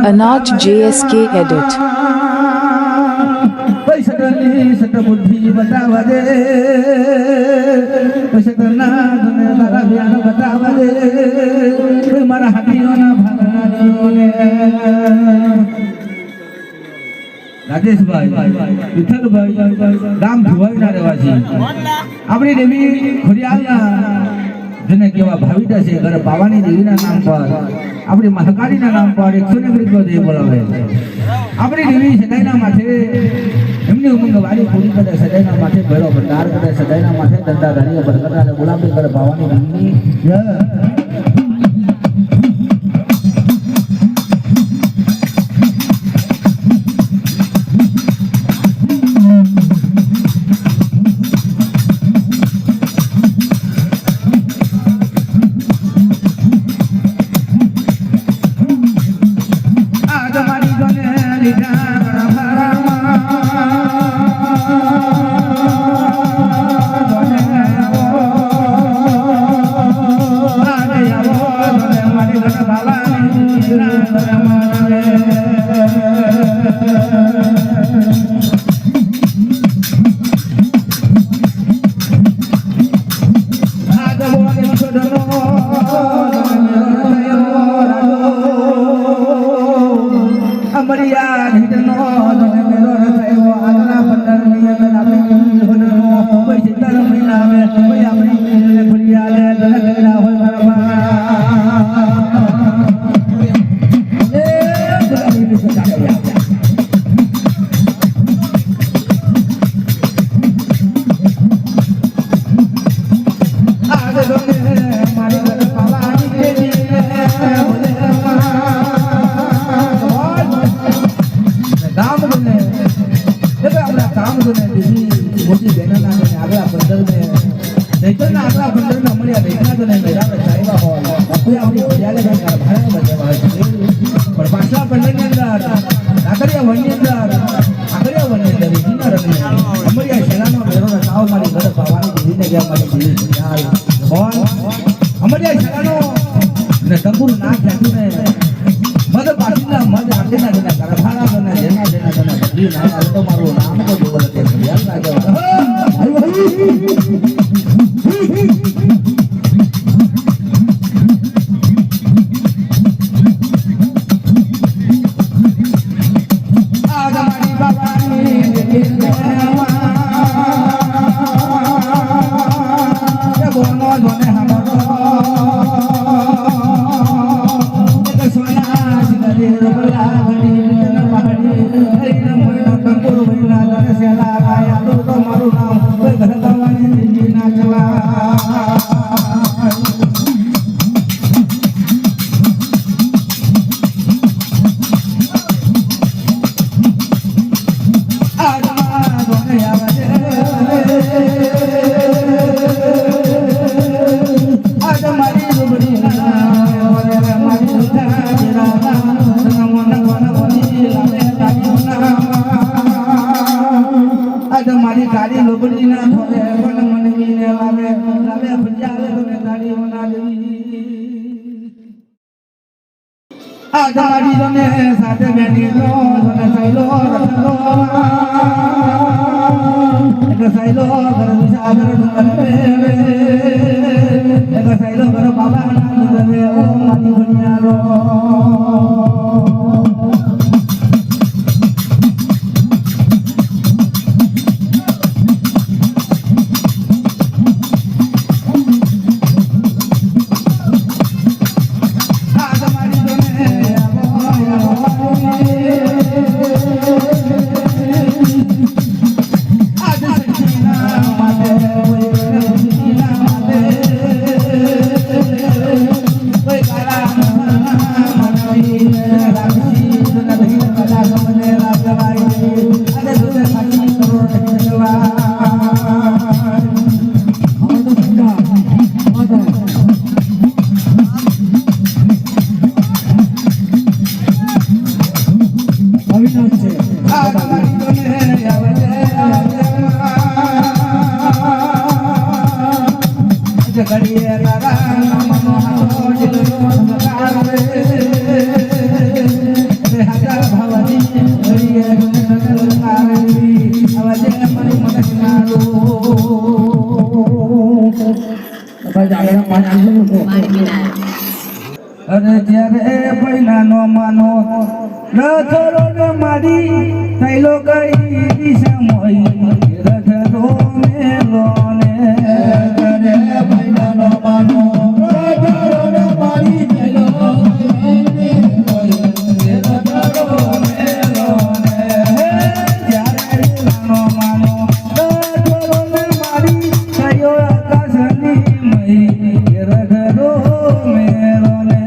Anat JSK Edit. बुद्धि बतावा दे बतावा दे मारा हाथियों ना राजेश भाई विठल भाई गाम धुवाई ना રહેવાસી આપણી દેવી ખોડિયાલના જેને કેવા ભાવિતા છે ઘરે પાવાની દેવીના નામ પર આપણી મહાકાળીના નામ પર 101 દેવ બોલાવે આપણી દેવી સદાયના માથે એમની ઉમંગ વાળી પૂરી કરે સદાયના માથે ભેળો ભંડાર કરે સદાયના માથે દંડા ધણીઓ બરકતાને ગુલામી કરે પાવાની દેવીની જય કાળી લોબડી ના થોડે પણ મનવીને લાવે લાવે ભંજારે તમે કાળી મના દેવી આ તમારી જોને સાથે બેની નો જોને સૈલો રખલો એક સૈલો ઘર વિસાગર ડુંગર એક સૈલો ઘર બાબા ના દવે ઓ મારી ભણિયારો અરે જ્યારે પહેલા નો માનો રથરો ને મારી થઈલો કઈ દિશા મોઈ રથરો મેલો ને ત્યારે પહેલા નો માનો રથરો ને મારી થઈલો કઈ રથરો મેલો ને જ્યારે પહેલા નો માનો રથરો ને મારી થયો આકાશની મઈ રથરો મેલો ને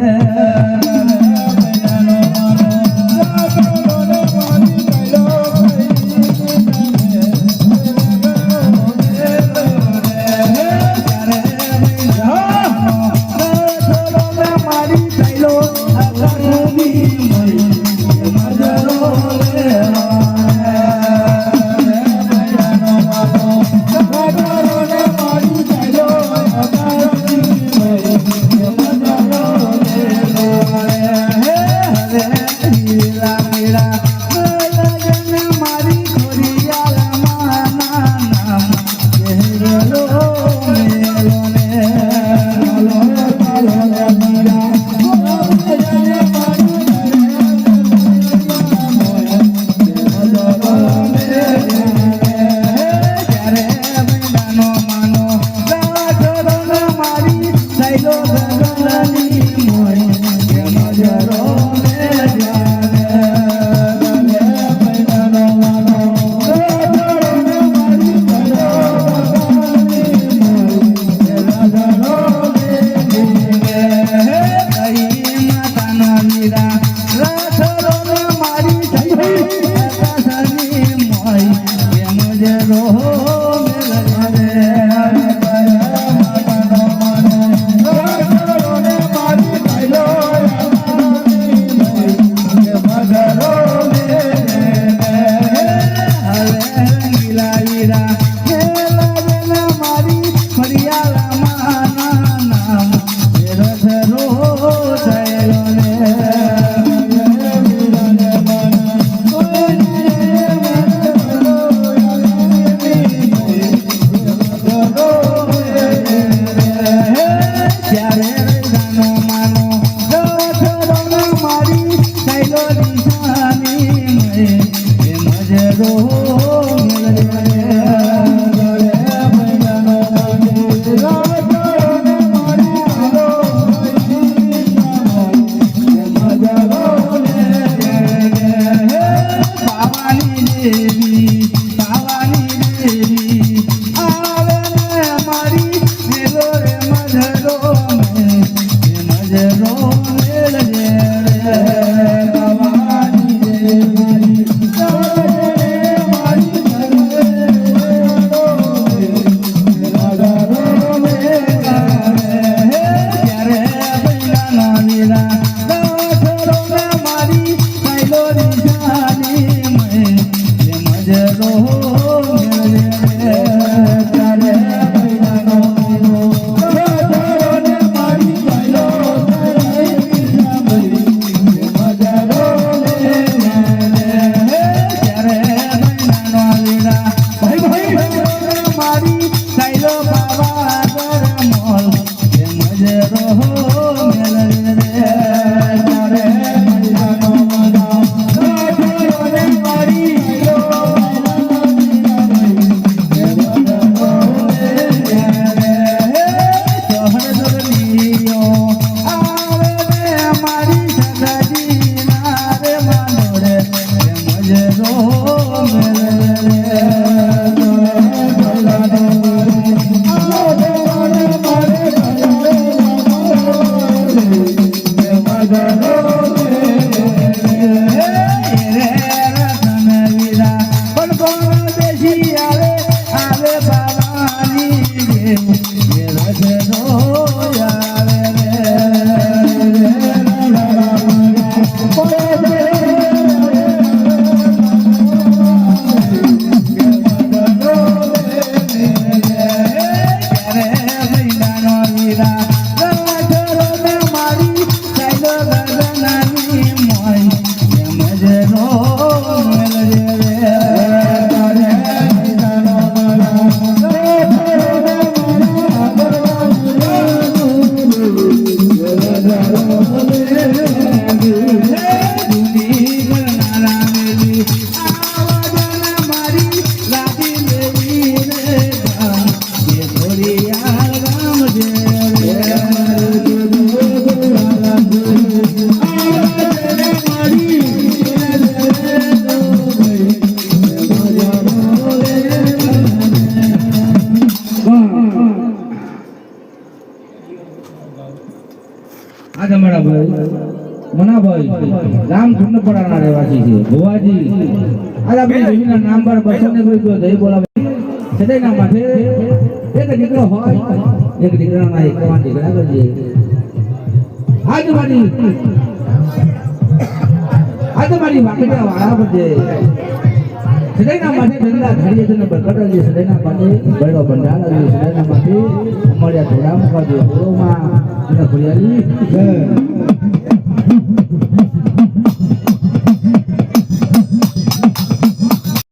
આ તમારા ભાઈ મનાભાઈ રામ ચુંડપડાના રહેવાસી છે ભુવાજી આ આપણે દેવીના નામ પર 200 ને રૂપિયો દઈ બોલાવે સદાયના માથે એક દીકરો હોય એક દીકરાના એકમાં દીકરા કરજે આજ મારી વાકડા વાળા બજે સદાયના માથે ધંધા ઘડીએ તને બરકત સદાયના માથે બળો બંધાર આવી સદાયના માથે અમારા થોડા મુકા દે માં એને ખોયાલી